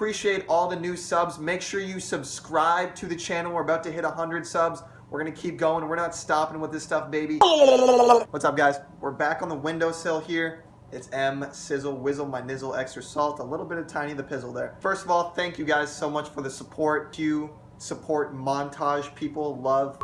appreciate all the new subs. Make sure you subscribe to the channel. We're about to hit 100 subs. We're gonna keep going. We're not stopping with this stuff, baby. What's up, guys? We're back on the windowsill here. It's M, Sizzle, Whizzle, my nizzle, extra salt, a little bit of Tiny the Pizzle there. First of all, thank you guys so much for the support. You support montage people, love.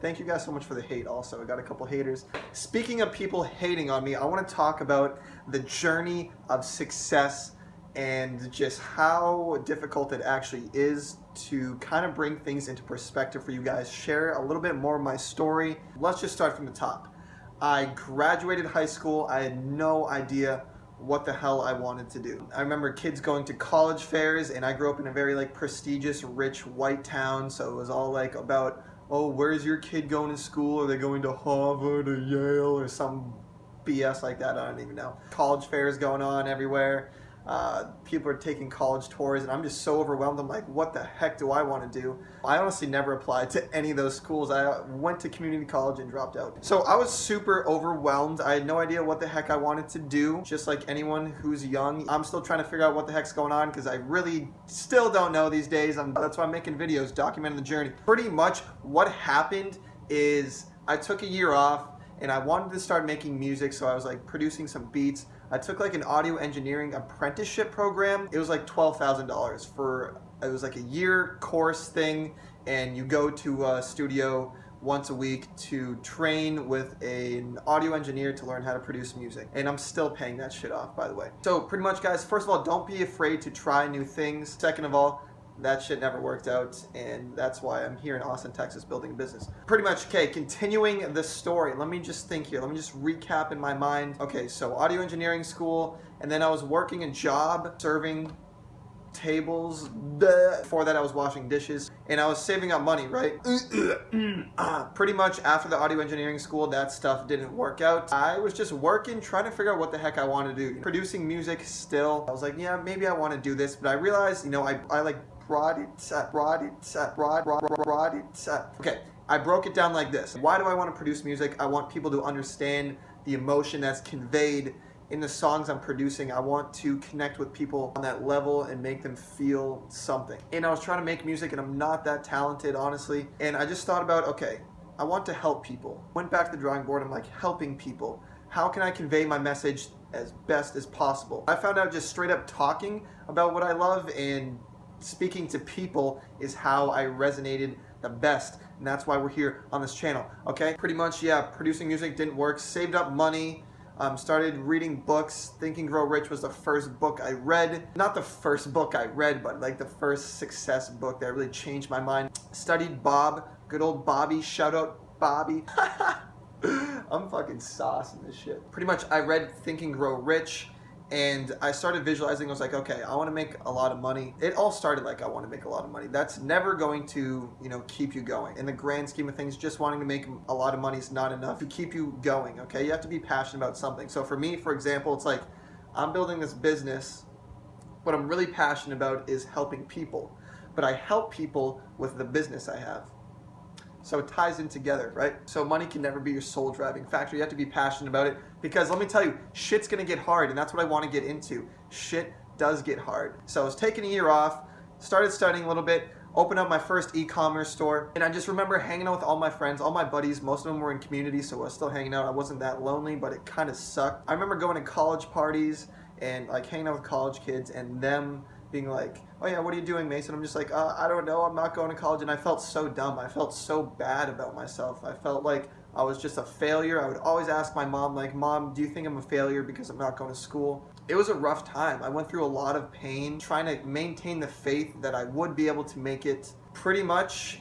Thank you guys so much for the hate also. I got a couple haters. Speaking of people hating on me, I want to talk about the journey of success and just how difficult it actually is to kind of bring things into perspective for you guys. Share a little bit more of my story. Let's just start from the top. I graduated high school. I had no idea what the hell I wanted to do. I remember kids going to college fairs, and I grew up in a very prestigious, rich, white town, so it was all about, oh, where's your kid going to school? Are they going to Harvard or Yale or some BS like that? I don't even know. College fairs going on everywhere. People are taking college tours, and I'm just so overwhelmed. I'm like, what the heck do I want to do? I honestly never applied to any of those schools. I went to community college and dropped out. So I was super overwhelmed. I had no idea what the heck I wanted to do. Just like anyone who's young, I'm still trying to figure out what the heck's going on because I really still don't know these days. That's why I'm making videos, documenting the journey. Pretty much what happened is I took a year off and I wanted to start making music, so I was producing some beats. I took an audio engineering apprenticeship program. It was $12,000 for, it was a year course thing, and you go to a studio once a week to train with an audio engineer to learn how to produce music. And I'm still paying that shit off, by the way. So pretty much, guys, first of all, don't be afraid to try new things. Second of all, that shit never worked out, and that's why I'm here in Austin, Texas, building a business. Pretty much, okay, continuing the story. Let me just think here. Let me just recap in my mind. Okay, so audio engineering school, and then I was working a job serving tables. Before that, I was washing dishes, and I was saving up money, right? Pretty much after the audio engineering school, that stuff didn't work out. I was just working, trying to figure out what the heck I want to do. Producing music still. I was like, yeah, maybe I want to do this, but I realized, I brought it up. Okay, I broke it down like this. Why do I want to produce music? I want people to understand the emotion that's conveyed in the songs I'm producing. I want to connect with people on that level and make them feel something. And I was trying to make music, and I'm not that talented, honestly. And I just thought about, okay, I want to help people. Went back to the drawing board. I'm helping people. How can I convey my message as best as possible? I found out just straight up talking about what I love and speaking to people is how I resonated the best, and that's why we're here on this channel. Okay, pretty much, yeah, producing music didn't work. Saved up money, started reading books. Think and Grow Rich was the first book I read. Not the first book I read, but the first success book that really changed my mind. Studied Bob, good old Bobby, shout out Bobby. I'm fucking saucing this shit. Pretty much, I read Think and Grow Rich, and I started visualizing. I was like, okay, I want to make a lot of money. It all started I want to make a lot of money. That's never going to, keep you going. In the grand scheme of things, just wanting to make a lot of money is not enough to keep you going, okay? You have to be passionate about something. So for me, for example, it's I'm building this business. What I'm really passionate about is helping people. But I help people with the business I have. So it ties in together, right? So money can never be your sole driving factor. You have to be passionate about it, because let me tell you, shit's gonna get hard, and that's what I want to get into. Shit does get hard. So I was taking a year off, started studying a little bit, opened up my first e-commerce store, and I just remember hanging out with all my friends, all my buddies. Most of them were in community, so I was still hanging out. I wasn't that lonely, but it kind of sucked. I remember going to college parties and hanging out with college kids, and them being like, oh yeah, what are you doing, Mason? I'm just I don't know, I'm not going to college. And I felt so dumb. I felt so bad about myself. I felt like I was just a failure. I would always ask my mom, Mom, do you think I'm a failure because I'm not going to school? It was a rough time. I went through a lot of pain trying to maintain the faith that I would be able to make it. Pretty much,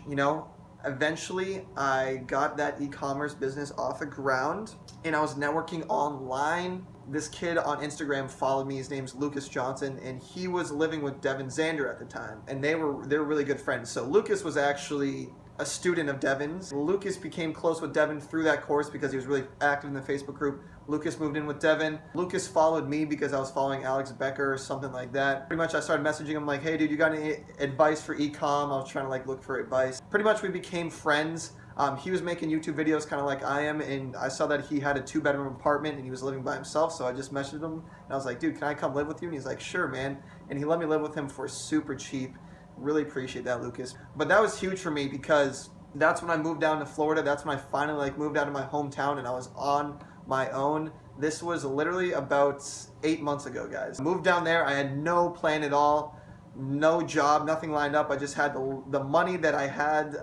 eventually I got that e-commerce business off the ground, and I was networking online. This kid on Instagram followed me. His name's Lucas Johnson, and he was living with Devin Zander at the time, and they were really good friends. So Lucas was actually a student of Devin's. Lucas became close with Devin through that course because he was really active in the Facebook group. Lucas moved in with Devin. Lucas followed me because I was following Alex Becker or something like that. Pretty much I started messaging him like, hey dude, you got any advice for Ecom? I was trying to like look for advice. Pretty much we became friends. He was making YouTube videos kind of like I am, and I saw that he had a 2-bedroom apartment and he was living by himself, so I just messaged him and I was like, dude, can I come live with you? And he's like, sure, man. And he let me live with him for super cheap. Really appreciate that, Lucas. But that was huge for me because that's when I moved down to Florida. That's when I finally like moved out of my hometown and I was on my own. This was literally about 8 months ago, guys. I moved down there. I had no plan at all, no job, nothing lined up. I just had the money that I had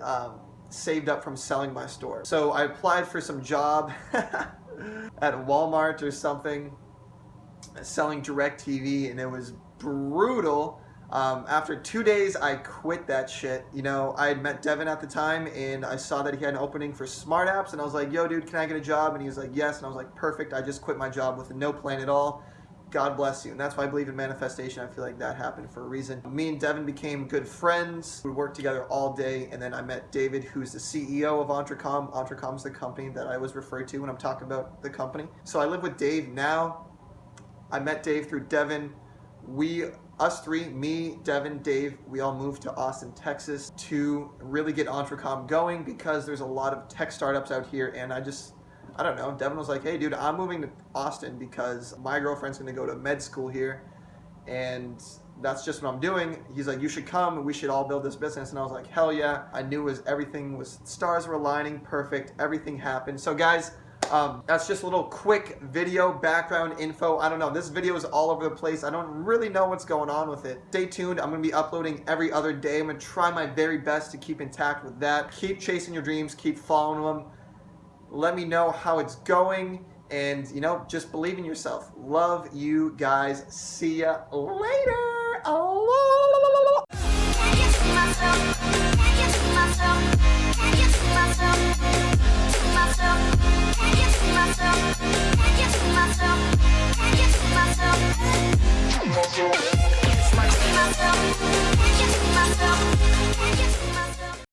saved up from selling my store. So I applied for some job at Walmart or something, selling DirecTV, and it was brutal. After 2 days, I quit that shit. You know, I had met Devin at the time, and I saw that he had an opening for Smart Apps, and I was like, yo, dude, can I get a job? And he was like, yes. And I was like, perfect. I just quit my job with no plan at all. God bless you. And that's why I believe in manifestation. I feel like that happened for a reason. Me and Devin became good friends. We worked together all day, and then I met David, who's the CEO of Entrecom. Entrecom's the company that I was referred to when I'm talking about the company. So I live with Dave now. I met Dave through Devin. Us three, me, Devin, Dave, we all moved to Austin, Texas to really get Entrecom going because there's a lot of tech startups out here, and I don't know, Devin was like, hey dude, I'm moving to Austin because my girlfriend's gonna go to med school here and that's just what I'm doing. He's like, you should come and we should all build this business. And I was like, hell yeah. I knew stars were aligning, perfect, everything happened. So guys, that's just a little quick video background info. I don't know, this video is all over the place. I don't really know what's going on with it. Stay tuned, I'm gonna be uploading every other day. I'm gonna try my very best to keep intact with that. Keep chasing your dreams, keep following them. Let me know how it's going, and you know, just believe in yourself. Love you guys. See ya later. Aloha.